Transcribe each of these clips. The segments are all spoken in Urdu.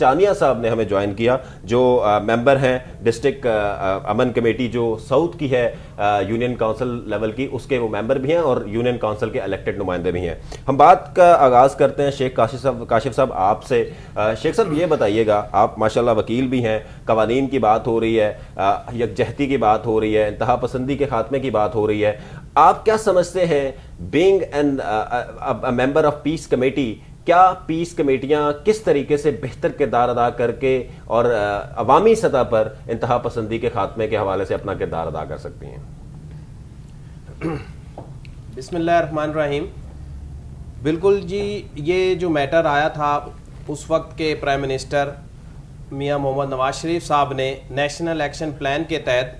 چانیہ صاحب نے ہمیں جوائن کیا, جو ممبر ہیں ڈسٹرکٹ امن کمیٹی جو ساؤتھ کی ہے یونین کونسل لیول کی, اس کے وہ ممبر بھی ہیں اور یونین کونسل کے الیکٹڈ نمائندے بھی ہیں. ہم بات کا آغاز کرتے ہیں شیخ کاشف صاحب آپ سے. شیخ صاحب یہ بتائیے گا, آپ ماشاءاللہ وکیل بھی ہیں, قوانین کی بات ہو رہی ہے, یکجہتی کی بات ہو رہی ہے, انتہا پسندی کے خاتمے کی بات ہو رہی ہے, آپ کیا سمجھتے ہیں being an member of peace committee, کیا پیس کمیٹیاں کس طریقے سے بہتر کردار ادا کر کے اور عوامی سطح پر انتہا پسندی کے خاتمے کے حوالے سے اپنا کردار ادا کر سکتی ہیں؟ بسم اللہ الرحمن الرحیم. بالکل جی, یہ جو میٹر آیا تھا اس وقت کے پرائم منسٹر میاں محمد نواز شریف صاحب نے نیشنل ایکشن پلان کے تحت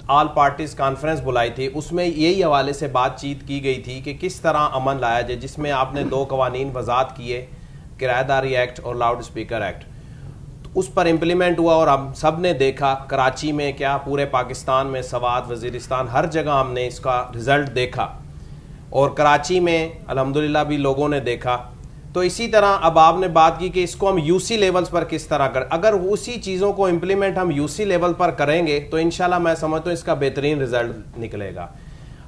آل پارٹیز کانفرنس بلائی تھی. اس میں یہی حوالے سے بات چیت کی گئی تھی کہ کس طرح امن لایا جائے, جس میں آپ نے 2 قوانین وضاحت کیے, کرایہ داری ایکٹ اور لاؤڈ اسپیکر ایکٹ. اس پر امپلیمنٹ ہوا اور ہم سب نے دیکھا کراچی میں کیا, پورے پاکستان میں, سوات, وزیرستان, ہر جگہ ہم نے اس کا رزلٹ دیکھا, اور کراچی میں الحمدللہ بھی لوگوں نے دیکھا. تو اسی طرح اب آپ نے بات کی کہ اس کو ہم یو سی لیولز پر کس طرح کریں. اگر اسی چیزوں کو امپلیمنٹ ہم یو سی لیول پر کریں گے تو انشاءاللہ میں سمجھتا ہوں اس کا بہترین رزلٹ نکلے گا.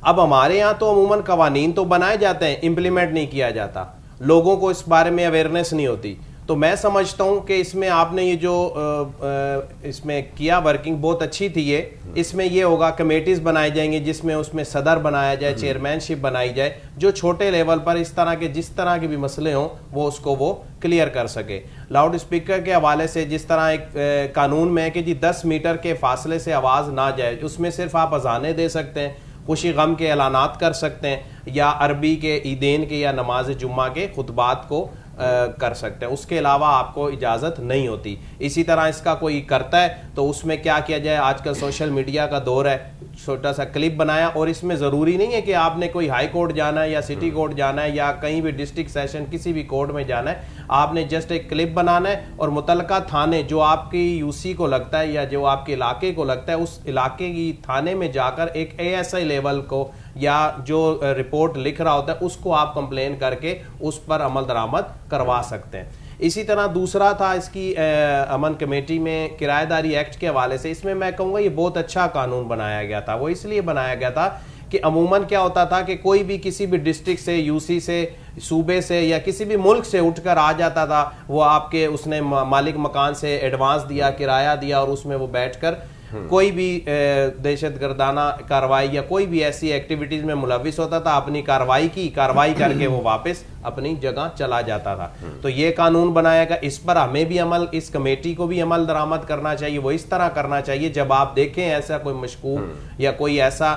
اب ہمارے یہاں تو عموماً قوانین تو بنائے جاتے ہیں, امپلیمنٹ نہیں کیا جاتا, لوگوں کو اس بارے میں اویئرنیس نہیں ہوتی. تو میں سمجھتا ہوں کہ اس میں آپ نے یہ جو اس میں کیا ورکنگ بہت اچھی تھی. اس میں یہ ہوگا کمیٹیز بنائی جائیں گی جس میں اس میں صدر بنایا جائے, چیئرمین شپ بنائی جائے, جو چھوٹے لیول پر اس طرح کے جس طرح کے بھی مسئلے ہوں وہ اس کو وہ کلیئر کر سکے. لاؤڈ اسپیکر کے حوالے سے جس طرح ایک قانون میں ہے کہ جی 10 میٹر کے فاصلے سے آواز نہ جائے, اس میں صرف آپ اذانیں دے سکتے ہیں, خوشی غم کے اعلانات کر سکتے ہیں, یا عربی کے عیدین کے یا نماز جمعہ کے خطبات کو کر سکتے ہیں, اس کے علاوہ آپ کو اجازت نہیں ہوتی. اسی طرح اس کا کوئی کرتا ہے تو اس میں کیا کیا جائے, آج کل سوشل میڈیا کا دور ہے, چھوٹا سا کلپ بنایا, اور اس میں ضروری نہیں ہے کہ آپ نے کوئی ہائی کورٹ جانا ہے یا سٹی کورٹ جانا ہے یا کہیں بھی ڈسٹرکٹ سیشن کسی بھی کورٹ میں جانا ہے, آپ نے جسٹ ایک کلپ بنانا ہے اور متعلقہ تھانے جو آپ کی یو سی کو لگتا ہے یا جو آپ کے علاقے کو لگتا ہے, اس علاقے کی تھانے میں جا کر ایک ASI لیول کو یا جو رپورٹ لکھ رہا ہوتا ہے اس کو آپ کمپلین کر کے اس پر عمل درآمد کروا سکتے ہیں. اسی طرح دوسرا تھا اس کی امن کمیٹی میں کرایہ داری ایکٹ کے حوالے سے, اس میں کہوں گا یہ بہت اچھا قانون بنایا گیا تھا. وہ اس لیے بنایا گیا تھا کہ عموماً کیا ہوتا تھا کہ کوئی بھی کسی بھی ڈسٹرکٹ سے, یو سی سے, صوبے سے یا کسی بھی ملک سے اٹھ کر آ جاتا تھا, وہ آپ کے اس نے مالک مکان سے ایڈوانس دیا, کرایہ دیا, اور اس میں وہ بیٹھ کر کوئی بھی دہشت گردانہ کاروائی یا کوئی بھی ایسی ایکٹیویٹیز میں ملوث ہوتا تھا, اپنی کاروائی کر کے وہ واپس اپنی جگہ چلا جاتا تھا. تو یہ قانون بنایا گا, اس پر ہمیں بھی عمل, اس کمیٹی کو بھی عمل درآمد کرنا چاہیے. وہ اس طرح کرنا چاہیے جب آپ دیکھیں ایسا کوئی مشکوک یا کوئی ایسا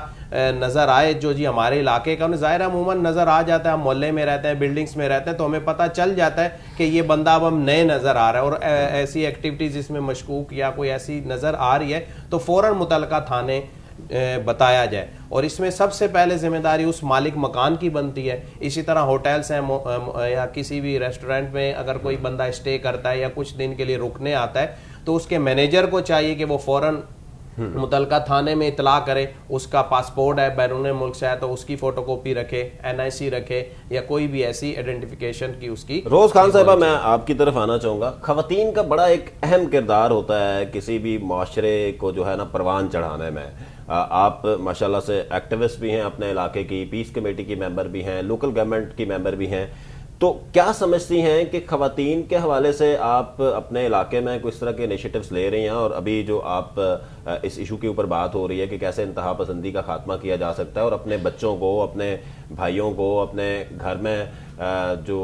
نظر آئے جو جی ہمارے علاقے کا, ظاہر عموماً نظر آ جاتا ہے, ہم محلے میں رہتے ہیں, بلڈنگز میں رہتے ہیں, تو ہمیں پتہ چل جاتا ہے کہ یہ بندہ اب ہم نئے نظر آ رہا ہے, اور ایسی ایکٹیویٹیز اس میں مشکوک یا کوئی ایسی نظر آ رہی ہے تو فوراً متعلقہ تھانے بتایا جائے. اور اس میں سب سے پہلے ذمہ داری اس مالک مکان کی بنتی ہے. اسی طرح ہوٹلز ہیں یا کسی بھی ریسٹورنٹ میں اگر کوئی بندہ اسٹے کرتا ہے یا کچھ دن کے لیے رکنے آتا ہے تو اس کے مینیجر کو چاہیے کہ وہ فوراً متعلقہ تھانے میں اطلاع کرے, اس کا پاسپورٹ ہے, بیرون ملک سے ہے تو اس کی فوٹو کاپی رکھے, NIC رکھے, یا کوئی بھی ایسی آئیڈینٹیفیکیشن کی اس کی. روز خان صاحبہ, میں آپ کی طرف آنا چاہوں گا. خواتین کا بڑا ایک اہم کردار ہوتا ہے کسی بھی معاشرے کو جو ہے نا پروان چڑھانے میں. آپ ماشاءاللہ سے ایکٹیوسٹ بھی ہیں اپنے علاقے کی, پیس کمیٹی کی ممبر بھی ہیں, لوکل گورنمنٹ کی ممبر بھی ہیں, تو کیا سمجھتی ہیں کہ خواتین کے حوالے سے آپ اپنے علاقے میں کوئی اس طرح کے انیشیٹوز لے رہی ہیں؟ اور ابھی جو آپ اس ایشو کے اوپر بات ہو رہی ہے کہ کیسے انتہا پسندی کا خاتمہ کیا جا سکتا ہے, اور اپنے بچوں کو, اپنے بھائیوں کو, اپنے گھر میں جو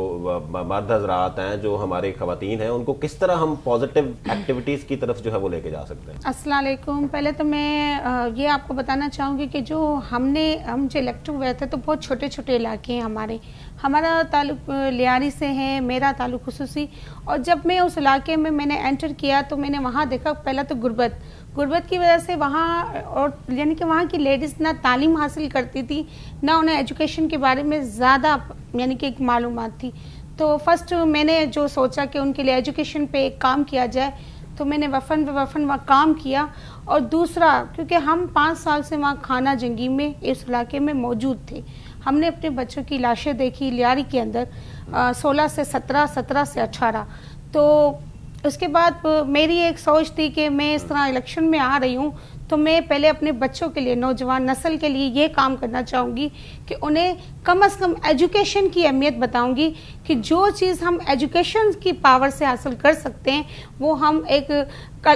مرد حضرات ہیں جو ہماری خواتین ہیں, ان کو کس طرح ہم پازیٹیو ایکٹیویٹیز کی طرف جو ہے وہ لے کے جا سکتے ہیں؟ السلام علیکم. پہلے تو میں یہ آپ کو بتانا چاہوں گی کہ جو ہم جو الیکٹ ہوئے تھے تو بہت چھوٹے چھوٹے علاقے ہیں ہمارا تعلق لیاری سے ہے, میرا تعلق خصوصی. اور جب میں اس علاقے میں نے انٹر کیا تو میں نے وہاں دیکھا پہلا تو غربت کی وجہ سے وہاں, اور یعنی کہ وہاں کی لیڈیز نہ تعلیم حاصل کرتی تھی, نہ انہیں ایجوکیشن کے بارے میں زیادہ یعنی کہ ایک معلومات تھی. تو فرسٹ میں نے جو سوچا کہ ان کے لیے ایجوکیشن پہ ایک کام کیا جائے, تو میں نے وفن وہاں کام کیا. اور دوسرا, کیونکہ ہم 5 سال سے وہاں کھانا جنگی میں اس علاقے میں موجود تھے, ہم نے اپنے بچوں کی لاشیں دیکھی لیاری کے اندر 16 سے 17 سے 18. تو اس کے بعد میری ایک سوچ تھی کہ میں اس طرح الیکشن میں آ رہی ہوں تو میں پہلے اپنے بچوں کے لیے، نوجوان نسل کے لیے یہ کام کرنا چاہوں گی کہ انہیں کم از کم ایجوکیشن کی اہمیت بتاؤں گی کہ جو چیز ہم ایجوکیشن کی پاور سے حاصل کر سکتے ہیں وہ ہم ایک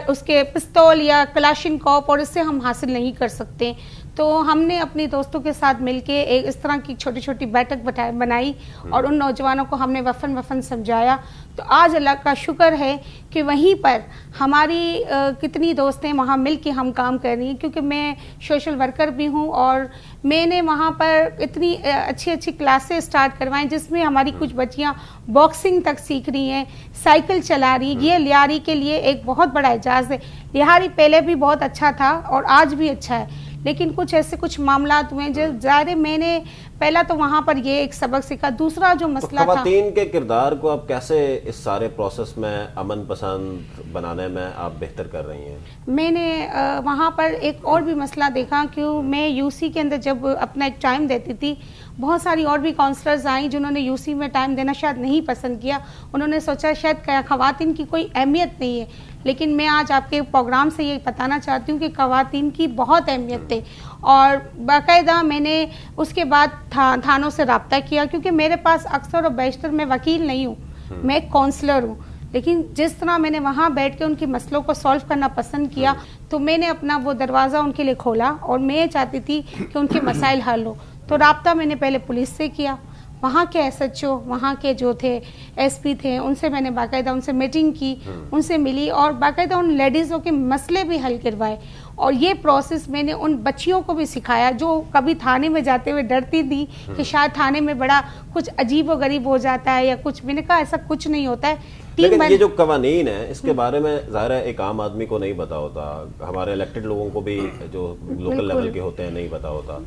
اس کے پستول یا کلاشن کوپ اور اس سے ہم حاصل نہیں کر سکتے. تو ہم نے اپنی دوستوں کے ساتھ مل کے ایک اس طرح کی چھوٹی چھوٹی بیٹھک بنائی اور ان نوجوانوں کو ہم نے وفن سمجھایا. تو آج اللہ کا شکر ہے کہ وہیں پر ہماری کتنی دوستیں وہاں مل کے ہم کام کر رہی ہیں، کیونکہ میں سوشل ورکر بھی ہوں اور میں نے وہاں پر اتنی اچھی کلاسیں سٹارٹ کروائیں جس میں ہماری کچھ بچیاں باکسنگ تک سیکھ رہی ہیں، سائیکل چلا رہی ہیں. یہ لیاری کے لیے ایک بہت بڑا اعزاز ہے. لیاری پہلے بھی بہت اچھا تھا اور آج بھی اچھا ہے، لیکن کچھ معاملات ہوئے جو ظاہر میں نے پہلا تو وہاں پر یہ ایک سبق سیکھا. دوسرا جو مسئلہ تھا، خواتین کے کردار کو آپ کیسے اس سارے پروسیس میں امن پسند بنانے میں آپ بہتر کر رہی ہیں؟ میں نے وہاں پر ایک اور بھی مسئلہ دیکھا کہ میں یو سی کے اندر جب اپنا ایک ٹائم دیتی تھی، بہت ساری اور بھی کاؤنسلرز آئیں جنہوں نے یو سی میں ٹائم دینا شاید نہیں پسند کیا. انہوں نے سوچا شاید خواتین کی کوئی اہمیت نہیں ہے، لیکن میں آج آپ کے پروگرام سے یہ بتانا چاہتی ہوں کہ خواتین کی بہت اہمیت ہے. اور باقاعدہ میں نے اس کے بعد تھانوں سے رابطہ کیا، کیونکہ میرے پاس اکثر و بیشتر میں وکیل نہیں ہوں، میں ایک کاؤنسلر ہوں. لیکن جس طرح میں نے وہاں بیٹھ کے ان کے مسئلوں کو سالو کرنا پسند کیا تو میں نے اپنا وہ دروازہ ان کے لیے کھولا اور میں چاہتی تھی کہ ان کے مسائل حل ہو. تو رابطہ میں نے پہلے پولیس سے کیا، وہاں کے ایس ایچ او، وہاں کے جو تھے ایس پی تھے، ان سے میں نے باقاعدہ ان سے میٹنگ کی، ان سے ملی اور باقاعدہ ان لیڈیزوں کے مسئلے بھی حل کروائے. اور یہ پروسیس میں نے ان بچیوں کو بھی سکھایا جو کبھی تھانے میں جاتے ہوئے ڈرتی تھی کہ شاید تھانے میں بڑا کچھ عجیب و غریب ہو جاتا ہے یا کچھ. میں نے کہا ایسا کچھ نہیں ہوتا ہے. لیکن یہ جو قوانین ہیں اس کے بارے میں ظاہر ہے ایک عام آدمی کو نہیں پتا ہوتا، ہمارے الیکٹڈ لوگوں کو بھی جو لوکل لیول کے ہوتے ہیں نہیں پتا ہوتا.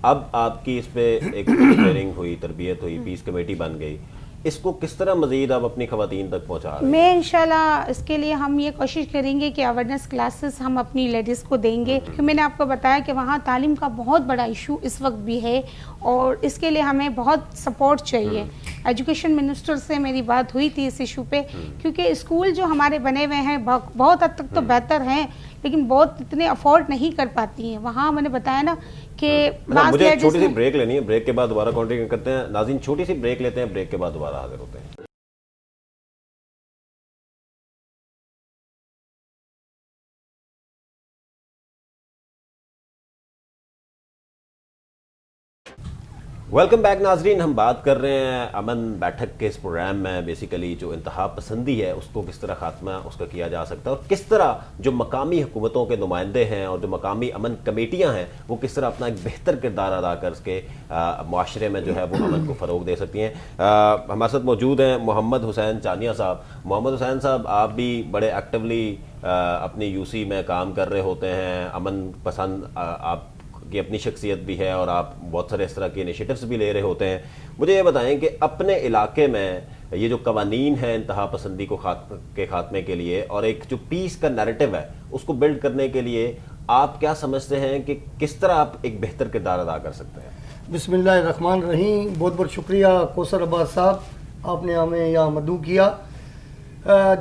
اب آپ کی اس پہ ایک ٹریننگ ہوئی، تربیت ہوئی، پیس کمیٹی بن گئی، اس کو کس طرح مزید آپ اپنی خواتین تک پہنچا رہے ہیں؟ میں انشاءاللہ اس کے لیے ہم یہ کوشش کریں گے کہ اویرنیس کلاسز ہم اپنی لیڈیز کو دیں گے، کہ میں نے آپ کو بتایا کہ وہاں تعلیم کا بہت بڑا ایشو اس وقت بھی ہے اور اس کے لیے ہمیں بہت سپورٹ چاہیے. ایجوکیشن منسٹر سے میری بات ہوئی تھی اس ایشو پہ، کیونکہ اسکول جو ہمارے بنے ہوئے ہیں بہت حد تک تو بہتر ہیں لیکن بہت اتنے افورڈ نہیں کر پاتی ہیں. وہاں میں نے بتایا نا کہ مجھے چھوٹی سی بریک لینی ہے، بریک کے بعد دوبارہ کنٹینیو کرتے ہیں. ناظرین چھوٹی سی بریک لیتے ہیں، بریک کے بعد دوبارہ حاضر ہوتے ہیں. ویلکم بیک ناظرین. ہم بات کر رہے ہیں امن بیٹھک کے اس پروگرام میں بیسیکلی جو انتہا پسندی ہے اس کو کس طرح خاتمہ اس کا کیا جا سکتا ہے اور کس طرح جو مقامی حکومتوں کے نمائندے ہیں اور جو مقامی امن کمیٹیاں ہیں وہ کس طرح اپنا ایک بہتر کردار ادا کر کے معاشرے میں جو ہے وہ امن کو فروغ دے سکتی ہیں. ہمارے ساتھ موجود ہیں محمد حسین چانیہ صاحب. محمد حسین صاحب، آپ بھی بڑے ایکٹیولی اپنی یو سی میں کام کر رہے ہوتے ہیں، امن پسند آپ کی اپنی شخصیت بھی ہے اور آپ بہت سارے اس طرح کے انیشیٹوز بھی لے رہے ہوتے ہیں. مجھے یہ بتائیں کہ اپنے علاقے میں یہ جو قوانین ہیں انتہا پسندی کو کے خاتمے کے لیے اور ایک جو پیس کا نیریٹو ہے اس کو بلڈ کرنے کے لیے آپ کیا سمجھتے ہیں کہ کس طرح آپ ایک بہتر کردار ادا کر سکتے ہیں؟ بسم اللہ الرحمن الرحیم. بہت بہت شکریہ کوثر عباس صاحب، آپ نے ہمیں یہاں مدعو کیا.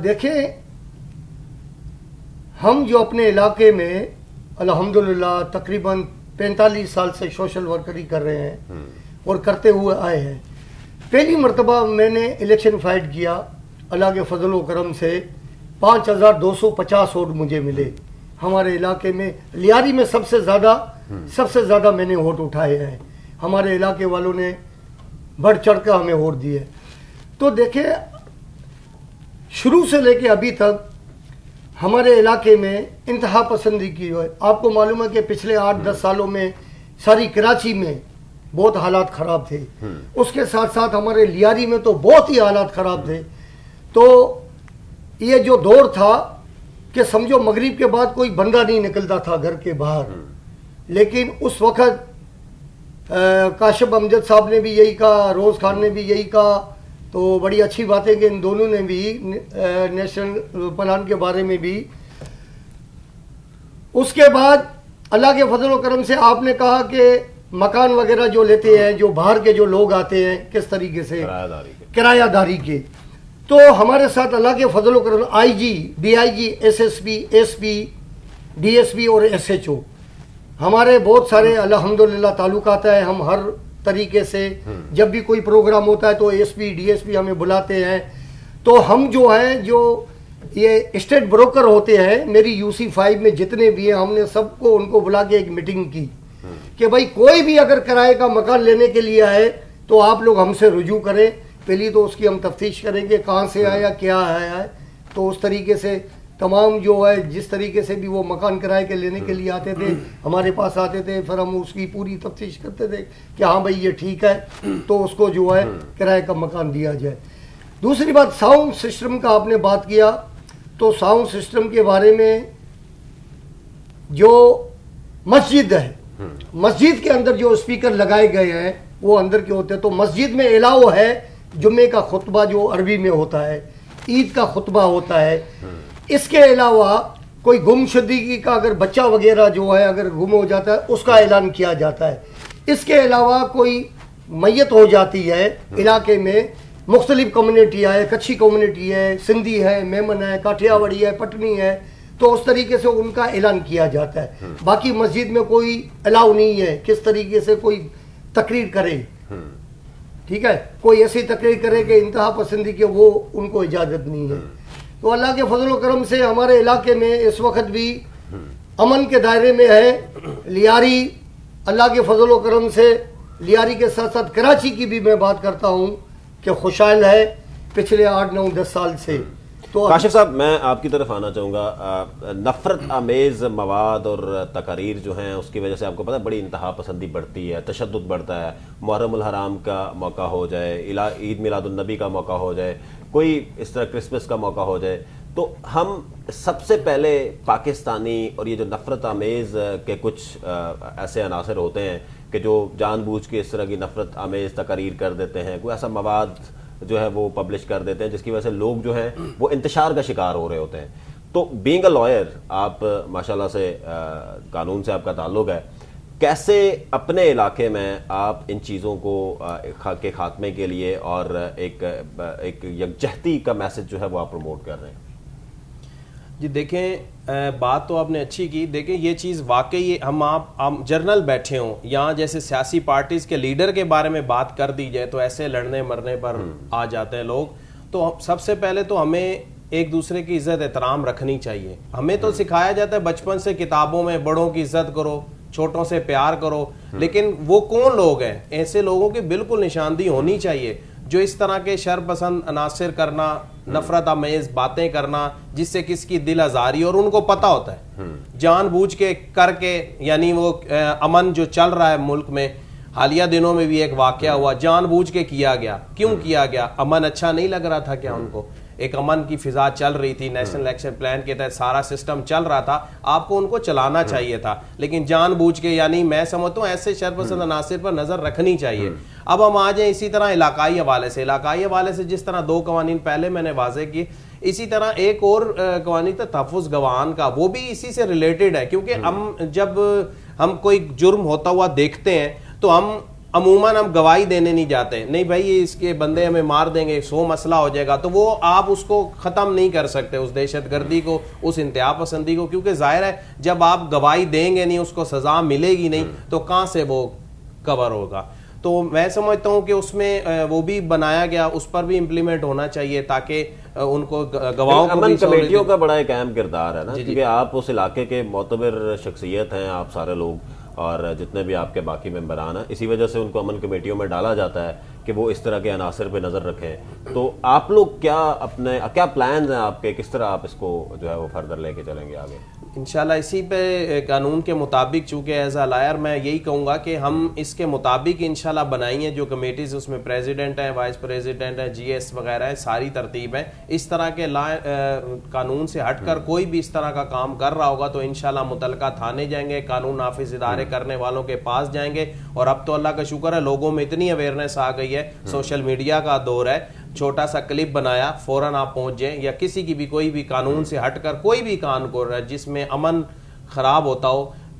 دیکھیں، ہم جو اپنے علاقے میں الحمدللہ تقریباً 45 سال سے سوشل ورکری کر رہے ہیں اور کرتے ہوئے آئے ہیں. پہلی مرتبہ میں نے الیکشن فائٹ کیا، اللہ کے فضل و کرم سے 5250 ووٹ مجھے ملے. ہمارے علاقے میں لیاری میں سب سے زیادہ میں نے ووٹ اٹھائے ہیں. ہمارے علاقے والوں نے بڑھ چڑھ کر ہمیں ووٹ دیے. تو دیکھیں، شروع سے لے کے ابھی تک ہمارے علاقے میں انتہا پسندی کی ہے. آپ کو معلوم ہے کہ پچھلے 8-10 سالوں میں ساری کراچی میں بہت حالات خراب تھے، اس کے ساتھ ساتھ ہمارے لیاری میں تو بہت ہی حالات خراب تھے. تو یہ جو دور تھا کہ سمجھو مغرب کے بعد کوئی بندہ نہیں نکلتا تھا گھر کے باہر، لیکن اس وقت کاشف امجد صاحب نے بھی یہی کہا، روز خان نے بھی یہی کہا. تو بڑی اچھی بات ہے کہ ان دونوں نے بھی نیشنل پلان کے بارے میں بھی. اس کے بعد اللہ کے فضل و کرم سے آپ نے کہا کہ مکان وغیرہ جو لیتے ہیں، جو باہر کے جو لوگ آتے ہیں کس طریقے سے کرایہ داری کے. تو ہمارے ساتھ اللہ کے فضل و کرم I G, D I G, S S P, S P, D S P اور ایس ایچ او ہمارے بہت سارے الحمدللہ تعلقات ہیں. ہم ہر طریقے سے جب بھی کوئی پروگرام ہوتا ہے تو ایس پی, ڈی ایس پی ہمیں بلاتے ہیں. تو ہم جو ہیں, جو یہ اسٹیٹ بروکر ہوتے ہیں میری یو سی 5 میں جتنے بھی ہیں, ہم نے سب کو ان کو بلا کے ایک میٹنگ کی کہ بھائی کوئی بھی اگر کرائے کا مکان لینے کے لیے آئے تو آپ لوگ ہم سے رجوع کریں. پہلی تو اس کی ہم تفتیش کریں گے کہاں سے آیا, کیا آیا ہے. تو اس طریقے سے تمام جو ہے جس طریقے سے بھی وہ مکان کرائے کے لینے کے لیے آتے تھے ہمارے پاس آتے تھے, پھر ہم اس کی پوری تفتیش کرتے تھے کہ ہاں بھائی یہ ٹھیک ہے تو اس کو جو ہے کرائے کا مکان دیا جائے. دوسری بات ساؤنڈ سسٹم کا آپ نے بات کیا, تو ساؤنڈ سسٹم کے بارے میں جو مسجد ہے, مسجد کے اندر جو اسپیکر لگائے گئے ہیں وہ اندر کے ہوتے ہیں. تو مسجد میں الاؤ ہے جمعے کا خطبہ جو عربی میں ہوتا ہے, عید کا خطبہ ہوتا ہے. اس کے علاوہ کوئی گم شدگی کا اگر بچہ وغیرہ جو ہے اگر گم ہو جاتا ہے اس کا اعلان کیا جاتا ہے. اس کے علاوہ کوئی میت ہو جاتی ہے علاقے میں, مختلف کمیونٹی ہے, کچھی کمیونٹی ہے, سندھی ہے, میمن ہے, کاٹھیاواڑی ہے, پٹنی ہے, تو اس طریقے سے ان کا اعلان کیا جاتا ہے. باقی مسجد میں کوئی الاؤ نہیں ہے کس طریقے سے کوئی تقریر کرے, ٹھیک ہے, کوئی ایسی تقریر کرے کہ انتہا پسندی کے, وہ ان کو اجازت نہیں ہے. تو اللہ کے فضل و کرم سے ہمارے علاقے میں اس وقت بھی امن کے دائرے میں ہے. لیاری اللہ کے فضل و کرم سے لیاری کے ساتھ ساتھ کراچی کی بھی میں بات کرتا ہوں کہ خوشحال ہے پچھلے 8, 9, 10 سال سے. تو کاشف صاحب میں آپ کی طرف آنا چاہوں گا. نفرت آمیز مواد اور تقاریر جو ہیں اس کی وجہ سے آپ کو پتہ ہے بڑی انتہا پسندی بڑھتی ہے, تشدد بڑھتا ہے. محرم الحرام کا موقع ہو جائے, عید میلاد النبی کا موقع ہو جائے, کوئی اس طرح کرسمس کا موقع ہو جائے, تو ہم سب سے پہلے پاکستانی اور یہ جو نفرت آمیز کے کچھ ایسے عناصر ہوتے ہیں کہ جو جان بوجھ کے اس طرح کی نفرت آمیز تقاریر کر دیتے ہیں, کوئی ایسا مواد جو ہے وہ پبلش کر دیتے ہیں جس کی وجہ سے لوگ جو ہیں وہ انتشار کا شکار ہو رہے ہوتے ہیں. تو بینگ اے لائر, آپ ماشاءاللہ سے قانون سے آپ کا تعلق ہے, کیسے اپنے علاقے میں آپ ان چیزوں کو کے خاتمے کے لیے اور ایک یکجہتی کا میسج جو ہے وہ آپ پروموٹ کر رہے ہیں؟ جی دیکھیں, بات تو آپ نے اچھی کی. دیکھیں یہ چیز واقعی ہم جرنل بیٹھے ہوں یہاں جیسے سیاسی پارٹیز کے لیڈر کے بارے میں بات کر دی جائے تو ایسے لڑنے مرنے پر آ جاتے ہیں لوگ. تو سب سے پہلے تو ہمیں ایک دوسرے کی عزت احترام رکھنی چاہیے. ہمیں تو سکھایا جاتا ہے بچپن سے کتابوں میں بڑوں کی عزت کرو, چھوٹوں سے پیار کرو, لیکن وہ کون لوگ ہیں؟ ایسے لوگوں کی بالکل نشاندہی ہونی چاہیے جو اس طرح کے شر پسند عناصر کرنا, نفرت آمیز باتیں کرنا جس سے کس کی دل آزاری, اور ان کو پتہ ہوتا ہے جان بوجھ کے کر کے. یعنی وہ امن جو چل رہا ہے ملک میں, حالیہ دنوں میں بھی ایک واقعہ ہوا, جان بوجھ کے کیا گیا. کیوں کیا گیا؟ امن اچھا نہیں لگ رہا تھا کیا ان کو؟ ایک امن کی فضا چل رہی تھی, نیشنل ایکشن پلان کے تحت سارا سسٹم چل رہا تھا, آپ کو ان کو چلانا چاہیے تھا, لیکن جان بوجھ کے. یعنی میں سمجھتا ہوں ایسے شرپسند عناصر پر نظر رکھنی چاہیے. اب ہم آ جائیں اسی طرح علاقائی حوالے سے جس طرح 2 قوانین پہلے میں نے واضح کی, اسی طرح ایک اور قوانین تھا تحفظ گواہان کا, وہ بھی اسی سے ریلیٹڈ ہے. کیونکہ ہم جب ہم کوئی جرم ہوتا ہوا دیکھتے ہیں تو ہم عموماً گواہی دینے نہیں جاتے, نہیں بھائی اس کے بندے ہمیں مار دیں گے, 100 مسئلہ ہو جائے گا. تو وہ آپ اس کو ختم نہیں کر سکتے, اس دہشت گردی کو, اس انتہا پسندی کو, کیونکہ ظاہر ہے جب آپ گواہی دیں گے نہیں, اس کو سزا ملے گی نہیں, تو کہاں سے وہ کور ہوگا. تو میں سمجھتا ہوں کہ اس میں وہ بھی بنایا گیا, اس پر بھی امپلیمنٹ ہونا چاہیے تاکہ ان کو گواہوں کو. امن کمیٹیوں کا بڑا ایک اہم کردار ہے نا, کیونکہ آپ اس علاقے کے معتبر شخصیت ہیں, آپ سارے لوگ اور جتنے بھی آپ کے باقی ممبران ہیں, اسی وجہ سے ان کو امن کمیٹیوں میں ڈالا جاتا ہے کہ وہ اس طرح کے عناصر پہ نظر رکھیں. تو آپ لوگ کیا پلانز ہیں آپ کے, کس طرح آپ اس کو جو ہے وہ فردر لے کے چلیں گے آگے؟ انشاءاللہ اسی پہ قانون کے مطابق, چونکہ ایز اے لائر میں یہی کہوں گا کہ ہم اس کے مطابق انشاءاللہ بنائیں گے. جو کمیٹیز اس میں پریزیڈنٹ ہے, وائس پریزیڈنٹ ہے, جی ایس وغیرہ ہے, ساری ترتیب ہے. اس طرح کے قانون سے ہٹ کر کوئی بھی اس طرح کا کام کر رہا ہوگا تو انشاءاللہ متعلقہ تھانے جائیں گے, قانون نافذ ادارے کرنے والوں کے پاس جائیں گے. اور اب تو اللہ کا شکر ہے لوگوں میں اتنی اویئرنیس آ گئی ہے, سوشل میڈیا کا دور ہے, چھوٹا سا کلپ بنایا فوراً آپ پہنچ جائیں, یا کسی کی بھی کوئی بھی قانون سے ہٹ کر کوئی بھی کام کر رہا ہے جس میں امن خراب ہوتا ہو,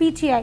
PTI,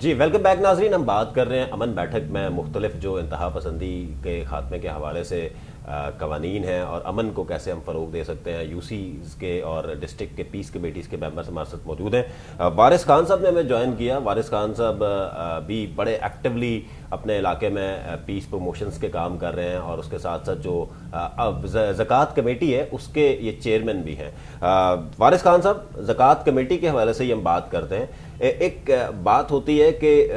جی ویلکم بیک ناظرین. ہم بات کر رہے ہیں امن بیٹھک میں مختلف جو انتہا پسندی کے خاتمے کے حوالے سے قوانین ہیں اور امن کو کیسے ہم فروغ دے سکتے ہیں. یو سیز کے اور ڈسٹرکٹ کے پیس کمیٹیز کے ممبرز ہمارے ساتھ موجود ہیں. وارث خان صاحب نے ہمیں جوائن کیا. وارث خان صاحب بھی بڑے ایکٹیولی اپنے علاقے میں پیس پروموشنز کے کام کر رہے ہیں اور اس کے ساتھ ساتھ جو زکوٰۃ کمیٹی ہے اس کے یہ چیئرمین بھی ہیں. وارث خان صاحب, زکوٰۃ کمیٹی کے حوالے سے ہی ہم بات کرتے ہیں. ایک بات ہوتی ہے کہ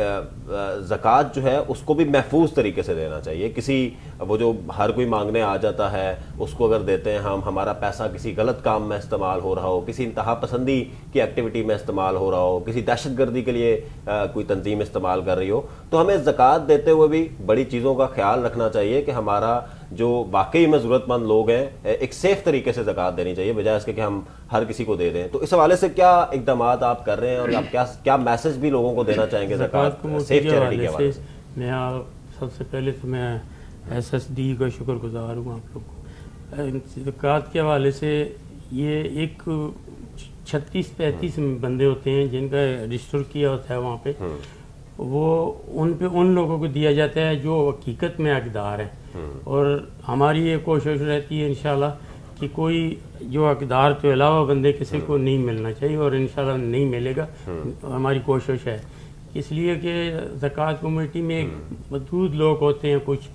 زکوٰۃ جو ہے اس کو بھی محفوظ طریقے سے دینا چاہیے. کسی وہ جو ہر کوئی مانگنے آ جاتا ہے اس کو اگر دیتے ہیں ہمارا پیسہ کسی غلط کام میں استعمال ہو رہا ہو, کسی انتہا پسندی کی ایکٹیویٹی میں استعمال ہو رہا ہو, کسی دہشت گردی کے لیے کوئی تنظیم استعمال کر رہی ہو, تو ہمیں زکوٰۃ دیتے ہوئے بھی بڑی چیزوں کا خیال رکھنا چاہیے کہ ہمارا جو واقعی میں ضرورت مند لوگ ہیں ایک سیف طریقے سے زکوٰۃ دینی چاہیے بجائے اس کے کہ ہم ہر کسی کو دے دیں. تو اس حوالے سے کیا اقدامات آپ کر رہے ہیں اور آپ کیا میسج بھی لوگوں کو دینا چاہیں گے زکوٰۃ سیف چیریٹی کے حوالے سے؟ میں سب سے پہلے تو میں ایس ایس ڈی کا شکر گزار ہوں آپ لوگ کو. زکوٰۃ کے حوالے سے یہ ایک 36-35 بندے ہوتے ہیں جن کا رجسٹر کیا ہوتا ہے وہاں پہ, وہ ان لوگوں کو دیا جاتا ہے جو حقیقت میں حقدار ہیں. اور ہماری یہ کوشش رہتی ہے انشاءاللہ کہ کوئی جو حقدار کے علاوہ بندے کسی کو نہیں ملنا چاہیے, اور انشاءاللہ نہیں ملے گا. ہماری کوشش ہے اس لیے کہ زکوٰۃ کمیٹی میں محدود لوگ ہوتے ہیں, کچھ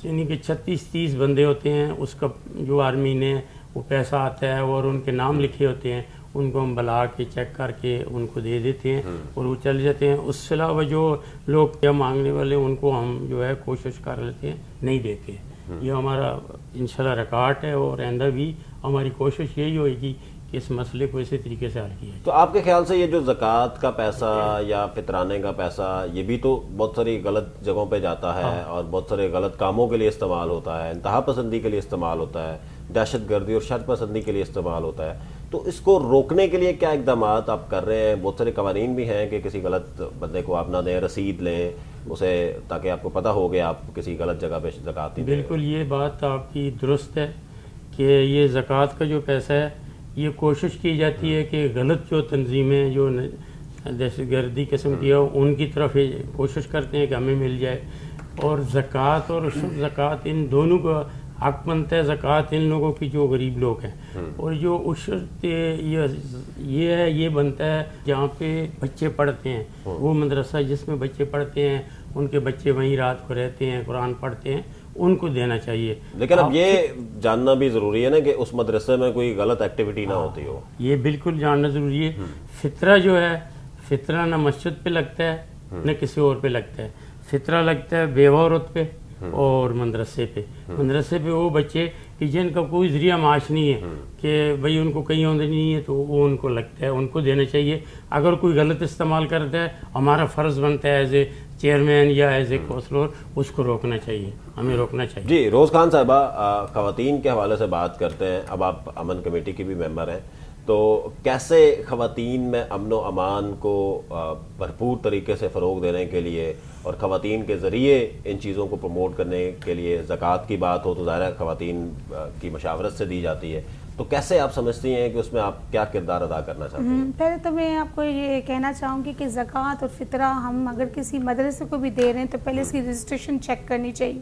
یعنی کہ 36-30 بندے ہوتے ہیں. اس کا جو آرمی نے وہ پیسہ آتا ہے اور ان کے نام لکھے ہوتے ہیں, ان کو ہم بلا کے چیک کر کے ان کو دے دیتے ہیں اور وہ چل جاتے ہیں. اس سے علاوہ جو لوگ کیا مانگنے والے ان کو ہم جو ہے کوشش کر لیتے ہیں, نہیں دیتے. یہ ہمارا انشاءاللہ ریکارڈ ہے اور آئندہ بھی ہماری کوشش یہی ہوئے گی کہ اس مسئلے کو اسی طریقے سے حل کیا جائے. تو آپ کے خیال سے یہ جو زکوٰۃ کا پیسہ یا فطرانے کا پیسہ یہ بھی تو بہت ساری غلط جگہوں پہ جاتا ہے اور بہت سارے غلط کاموں کے لیے استعمال ہوتا ہے, انتہا پسندی کے لیے استعمال ہوتا ہے, دہشت گردی اور شر پسندی کے لیے استعمال ہوتا ہے. تو اس کو روکنے کے لیے کیا اقدامات آپ کر رہے ہیں؟ بہت سارے قوانین بھی ہیں کہ کسی غلط بندے کو آپ نہ دیں, رسید لیں اسے, تاکہ آپ کو پتہ ہو کہ آپ کسی غلط جگہ پہ زکوٰۃ نہیں دیں. بالکل یہ بات آپ کی درست ہے کہ یہ زکوٰۃ کا جو پیسہ ہے یہ کوشش کی جاتی ہے کہ غلط جو تنظیمیں جو دہشت گردی قسم کی ہے ان کی طرف کوشش کرتے ہیں کہ ہمیں مل جائے. اور زکوٰۃ اور زکوٰۃ ان دونوں کا حق بنتا ہے. زکوٰۃ ان لوگوں کی جو غریب لوگ ہیں, اور جو عشرت یہ ہے یہ بنتا ہے جہاں پہ بچے پڑھتے ہیں, وہ مدرسہ جس میں بچے پڑھتے ہیں ان کے بچے وہیں رات کو رہتے ہیں, قرآن پڑھتے ہیں, ان کو دینا چاہیے. لیکن اب یہ جاننا بھی ضروری ہے نا کہ اس مدرسے میں کوئی غلط ایکٹیویٹی نہ ہوتی ہو. یہ بالکل جاننا ضروری ہے. فطرہ جو ہے, فطرہ نہ مسجد پہ لگتا ہے نہ کسی اور پہ لگتا ہے. فطرہ لگتا ہے بیوہ عورت پہ اور مدرسے پہ. مدرسے پہ وہ بچے کہ جن کا کوئی ذریعہ معاش نہیں ہے کہ بھئی ان کو کہیں آمدنی نہیں ہے, تو وہ ان کو لگتا ہے, ان کو دینا چاہیے. اگر کوئی غلط استعمال کرتا ہے ہمارا فرض بنتا ہے ایز اے چیئرمین یا ایز اے کونسلر اس کو روکنا چاہیے, ہمیں روکنا چاہیے. جی روز خان صاحبہ, خواتین کے حوالے سے بات کرتے ہیں. اب آپ امن کمیٹی کی بھی ممبر ہیں, تو کیسے خواتین میں امن و امان کو بھرپور طریقے سے فروغ دینے کے لیے اور خواتین کے ذریعے ان چیزوں کو پروموٹ کرنے کے لیے, زکوٰۃ کی بات ہو تو ظاہر ہے خواتین کی مشاورت سے دی جاتی ہے, تو کیسے آپ سمجھتی ہیں کہ اس میں آپ کیا کردار ادا کرنا چاہتے ہیں؟ پہلے تو میں آپ کو یہ کہنا چاہوں گی کہ زکوٰۃ اور فطرہ ہم اگر کسی مدرسے کو بھی دے رہے ہیں تو پہلے اس کی رجسٹریشن چیک کرنی چاہیے,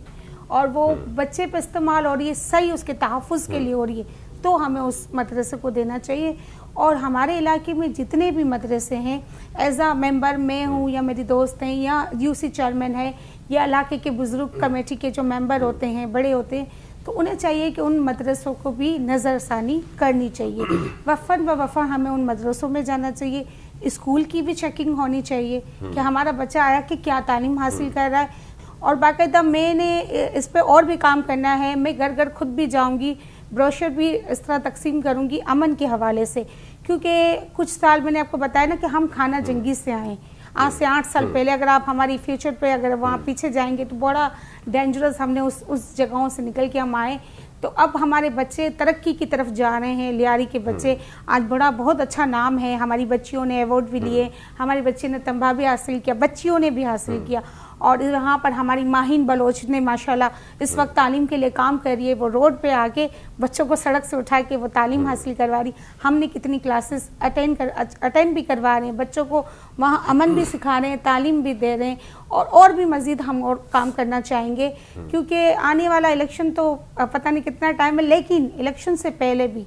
اور وہ بچے پہ استعمال ہو رہی ہے, صحیح اس کے تحفظ کے لیے ہو رہی ہے, تو ہمیں اس مدرسے کو دینا چاہیے. اور ہمارے علاقے میں جتنے بھی مدرسے ہیں, ایز اے ممبر میں ہوں یا میری دوست ہیں یا یو سی چیئرمین ہے یا علاقے کے بزرگ کمیٹی کے جو ممبر ہوتے ہیں, بڑے ہوتے ہیں, تو انہیں چاہیے کہ ان مدرسوں کو بھی نظر ثانی کرنی چاہیے. وفن ہمیں ان مدرسوں میں جانا چاہیے. اسکول کی بھی چیکنگ ہونی چاہیے کہ ہمارا بچہ آیا کہ کیا تعلیم حاصل کر رہا ہے. اور باقاعدہ میں نے اس پہ اور بھی کام کرنا ہے. میں گھر گھر خود بھی جاؤں گی, بروشر بھی اس طرح تقسیم کروں گی امن کے حوالے سے, کیونکہ کچھ سال میں نے آپ کو بتایا نا کہ ہم خانہ جنگی سے آئے. آج سے 8 سال پہلے اگر آپ ہماری فیوچر پہ اگر وہاں پیچھے جائیں گے تو بڑا ڈینجرس ہم نے اس جگہوں سے نکل کے ہم آئے. تو اب ہمارے بچے ترقی کی طرف جا رہے ہیں. لیاری کے بچے آج بہت اچھا نام ہے. ہماری بچیوں نے ایوارڈ بھی لیے, ہمارے بچے نے تمغہ بھی حاصل کیا, بچیوں نے بھی حاصل کیا. اور وہاں پر ہماری ماہین بلوچ نے ماشاءاللہ اس وقت تعلیم کے لیے کام کر رہی ہے, وہ روڈ پہ آ کے بچوں کو سڑک سے اٹھا کے وہ تعلیم حاصل کروا رہی. ہم نے کتنی کلاسز اٹینڈ بھی کروا رہے ہیں, بچوں کو وہاں امن بھی سکھا رہے ہیں, تعلیم بھی دے رہے ہیں, اور بھی مزید ہم اور کام کرنا چاہیں گے, کیونکہ آنے والا الیکشن تو پتہ نہیں کتنا ٹائم ہے, لیکن الیکشن سے پہلے بھی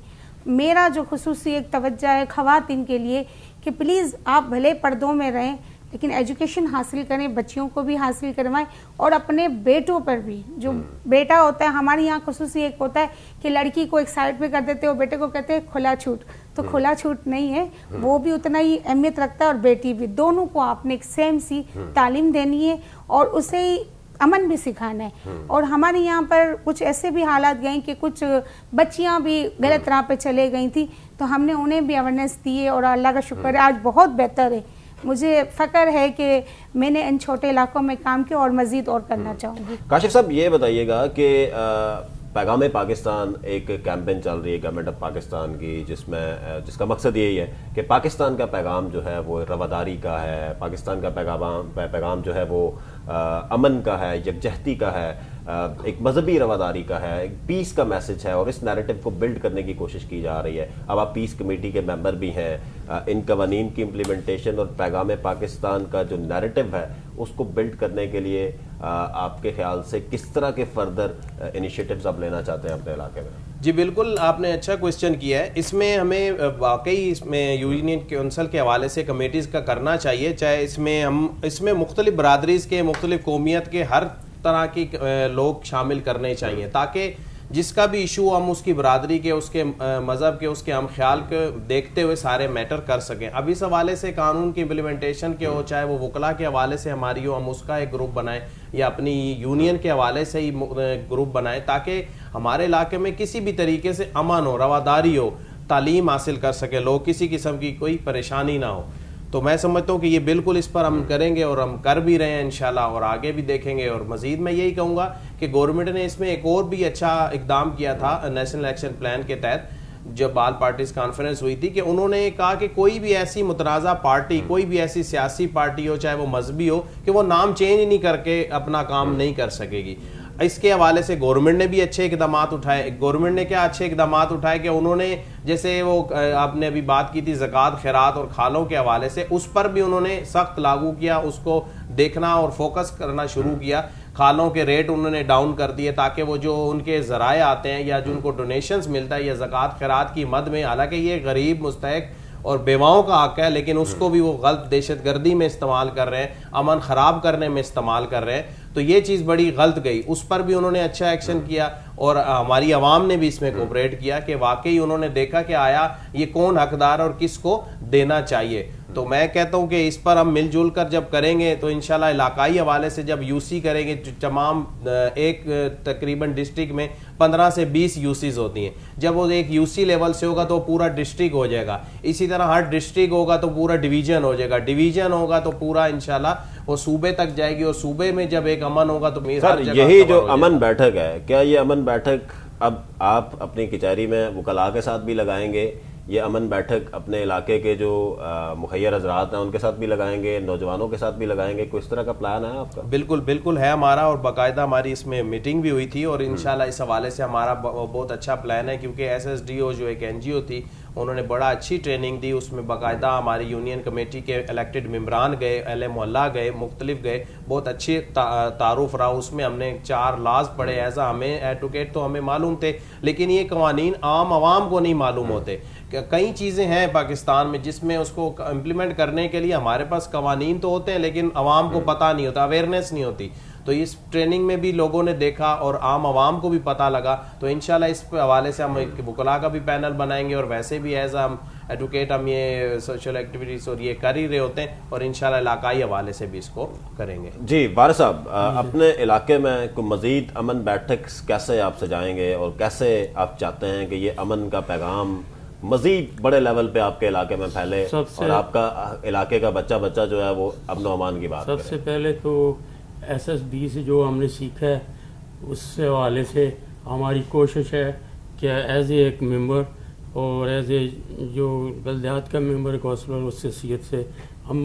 میرا جو خصوصی ایک توجہ ہے خواتین کے لیے کہ پلیز آپ بھلے پردوں میں رہیں لیکن ایجوکیشن حاصل کریں, بچیوں کو بھی حاصل کروائیں, اور اپنے بیٹوں پر بھی, جو بیٹا ہوتا ہے ہمارے یہاں خصوصی ایک ہوتا ہے کہ لڑکی کو ایک سائڈ پہ کر دیتے ہیں اور بیٹے کو کہتے ہیں کھلا چھوٹ, تو کھلا چھوٹ نہیں ہے, وہ بھی اتنا ہی اہمیت رکھتا ہے اور بیٹی بھی, دونوں کو آپ نے ایک سیم سی تعلیم دینی ہے اور اسے امن بھی سکھانا ہے. اور ہمارے یہاں پر کچھ ایسے بھی حالات گئے کہ کچھ بچیاں بھی غلط راہ پہ چلے گئی تھی, تو ہم نے انہیں بھی اویئرنیس دی ہے, اور اللہ کا شکر ہے آج بہت بہتر ہے. مجھے فخر ہے کہ میں نے ان چھوٹے علاقوں میں کام کیا اور مزید اور کرنا چاہوں گی. کاشف صاحب یہ بتائیے گا کہ پیغام پاکستان ایک کیمپین چل رہی ہے گورنمنٹ آف پاکستان کی, جس کا مقصد یہی ہے کہ پاکستان کا پیغام جو ہے وہ رواداری کا ہے, پاکستان کا پیغام جو ہے وہ امن کا ہے, یکجہتی کا ہے, ایک مذہبی رواداری کا ہے, ایک پیس کا میسج ہے, اور اس نیریٹو کو بلڈ کرنے کی کوشش کی جا رہی ہے. اب آپ پیس کمیٹی کے ممبر بھی ہیں, ان قوانین کی امپلیمنٹیشن اور پیغام پاکستان کا جو نیریٹو ہے اس کو بلڈ کرنے کے لیے آپ کے خیال سے کس طرح کے فردر انیشیٹوز آپ لینا چاہتے ہیں اپنے علاقے میں؟ جی بالکل, آپ نے اچھا کوشچن کیا ہے. اس میں ہمیں واقعی اس میں یونین کونسل کے حوالے سے کمیٹیز کا کرنا چاہیے, چاہے اس میں مختلف برادریز کے, مختلف قومیت کے, ہر طرح کی لوگ شامل کرنے چاہیے, تاکہ جس کا بھی ایشو ہم اس کی برادری کے, اس کے مذہب کے, اس کے ہم خیال کے دیکھتے ہوئے سارے میٹر کر سکیں. اب اس حوالے سے قانون کی امپلیمنٹیشن کے ہو, چاہے وہ وکلا کے حوالے سے ہماری ہو, ہم اس کا ایک گروپ بنائیں, یا اپنی یونین کے حوالے سے ہی گروپ بنائیں, تاکہ ہمارے علاقے میں کسی بھی طریقے سے امن ہو, رواداری ہو, تعلیم حاصل کر سکے لوگ, کسی قسم کی کوئی پریشانی نہ ہو. تو میں سمجھتا ہوں کہ یہ بالکل اس پر ہم کریں گے, اور ہم کر بھی رہے ہیں انشاءاللہ, اور آگے بھی دیکھیں گے. اور مزید میں یہی کہوں گا کہ گورنمنٹ نے اس میں ایک اور بھی اچھا اقدام کیا تھا نیشنل ایکشن پلان کے تحت, جب آل پارٹیز کانفرنس ہوئی تھی, کہ انہوں نے کہا کہ کوئی بھی ایسی متنازع پارٹی, کوئی بھی ایسی سیاسی پارٹی ہو, چاہے وہ مذہبی ہو, کہ وہ نام چینج نہیں کر کے اپنا کام نہیں کر سکے گی. اس کے حوالے سے گورنمنٹ نے بھی اچھے اقدامات اٹھائے. گورنمنٹ نے کیا اچھے اقدامات اٹھائے کہ انہوں نے, جیسے وہ آپ نے ابھی بات کی تھی زکوٰۃ, خیرات اور کھالوں کے حوالے سے, اس پر بھی انہوں نے سخت لاگو کیا, اس کو دیکھنا اور فوکس کرنا شروع کیا. کھالوں کے ریٹ انہوں نے ڈاؤن کر دیے, تاکہ وہ جو ان کے ذرائع آتے ہیں یا جو ان کو ڈونیشنز ملتا ہے یا زکوٰۃ خیرات کی مد میں, حالانکہ یہ غریب, مستحق اور بیواؤں کا حق ہے, لیکن اس کو بھی وہ غلط دہشت گردی میں استعمال کر رہے ہیں, امن خراب کرنے میں استعمال کر رہے ہیں. تو یہ چیز بڑی غلط گئی, اس پر بھی انہوں نے اچھا ایکشن کیا, اور ہماری عوام نے بھی اس میں کوپریٹ کیا کہ واقعی انہوں نے دیکھا کہ آیا یہ کون حقدار اور کس کو دینا چاہیے. تو میں کہتا ہوں کہ اس پر ہم مل جل کر جب کریں گے تو انشاءاللہ علاقائی حوالے سے جب یو سی کریں گے, تمام ایک تقریباً ڈسٹرکٹ میں 15 سے 20 یو سیز ہوتی ہیں, جب وہ ایک یو سی لیول سے ہوگا تو پورا ڈسٹرکٹ ہو جائے گا. اسی طرح ہر ڈسٹرکٹ ہوگا تو پورا ڈویژن ہو جائے گا, ڈویژن ہوگا تو پورا انشاءاللہ وہ صوبے تک جائے گی, اور صوبے میں جب ایک امن ہوگا تو سر یہی جو امن بیٹھک ہے, کیا یہ امن بیٹھک اب آپ اپنی کچہری میں وکلاء کے ساتھ بھی لگائیں گے, یہ امن بیٹھک اپنے علاقے کے جو مخیر حضرات ہیں ان کے ساتھ بھی لگائیں گے, نوجوانوں کے ساتھ بھی لگائیں گے, کوئی اس طرح کا پلان ہے آپ کا؟ بالکل بالکل ہے ہمارا, اور باقاعدہ ہماری اس میں میٹنگ بھی ہوئی تھی, اور انشاءاللہ اس حوالے سے ہمارا بہت اچھا پلان ہے, کیونکہ ایس ایس ڈی او جو ایک این جی او تھی, انہوں نے بڑا اچھی ٹریننگ دی. اس میں باقاعدہ ہماری یونین کمیٹی کے الیکٹڈ ممبران گئے, اہل محلہ گئے, مختلف گئے, بہت اچھے تعارف رہا. اس میں ہم نے 4 لاز پڑھے, ایسا ہمیں ایڈوکیٹ تو ہمیں معلوم تھے, لیکن یہ قوانین عام عوام کو نہیں معلوم ہوتے. کئی چیزیں ہیں پاکستان میں جس میں اس کو امپلیمنٹ کرنے کے لیے ہمارے پاس قوانین تو ہوتے ہیں, لیکن عوام کو پتہ نہیں ہوتا, اویئرنیس نہیں ہوتی. تو اس ٹریننگ میں بھی لوگوں نے دیکھا اور عام عوام کو بھی پتہ لگا. تو انشاءاللہ اس حوالے سے ہم وکلاء کا بھی پینل بنائیں گے, اور ویسے بھی ایز ہم ایڈوکیٹ ہم یہ سوشل ایکٹیویٹیز اور یہ کر ہی رہے ہوتے ہیں, اور انشاءاللہ علاقائی حوالے سے بھی اس کو کریں گے. جی وارث صاحب, اپنے علاقے میں کوئی مزید امن بیٹھک کیسے آپ سجائیں گے, اور کیسے آپ چاہتے ہیں کہ یہ امن کا پیغام مزید بڑے لیول پہ آپ کے علاقے میں پھیلے, اور آپ کا علاقے کا بچہ جو ہے وہ امن و امان کی بات کرے؟ سب سے پہلے تو ایس ایس ڈی سے جو ہم نے سیکھا ہے اس سے حوالے سے ہماری کوشش ہے کہ ایز اے ایک ممبر اور ایز اے جو بلدیات کا ممبر کونسلر اس حیثیت سے ہم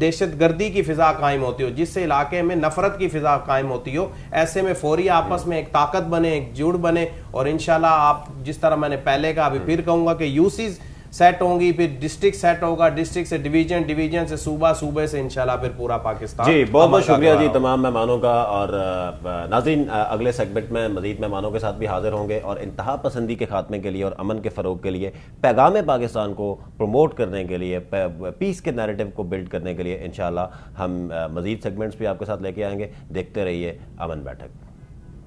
دہشت گردی کی فضا قائم ہوتی ہو, جس سے علاقے میں نفرت کی فضا قائم ہوتی ہو, ایسے میں فوری آپس میں ایک طاقت بنے, ایک جوڑ بنے, اور انشاءاللہ آپ جس طرح میں نے پہلے کہا, ابھی پھر کہوں گا کہ یوسیز سیٹ ہوں گی, پھر ڈسٹرکٹ سیٹ ہوگا, ڈسٹرکٹ سے ڈویژن, ڈویژن سے صوبہ, صوبے سے انشاءاللہ پھر پورا پاکستان. جی بہت بہت شکریہ جی تمام مہمانوں کا. اور ناظرین اگلے سیگمنٹ میں مزید مہمانوں کے ساتھ بھی حاضر ہوں گے, اور انتہا پسندی کے خاتمے کے لیے اور امن کے فروغ کے لیے, پیغام پاکستان کو پروموٹ کرنے کے لیے, پیس کے نیریٹو کو بلڈ کرنے کے لیے انشاءاللہ ہم مزید سیگمنٹس بھی آپ کے ساتھ لے کے آئیں گے. دیکھتے رہیے امن بیٹھک.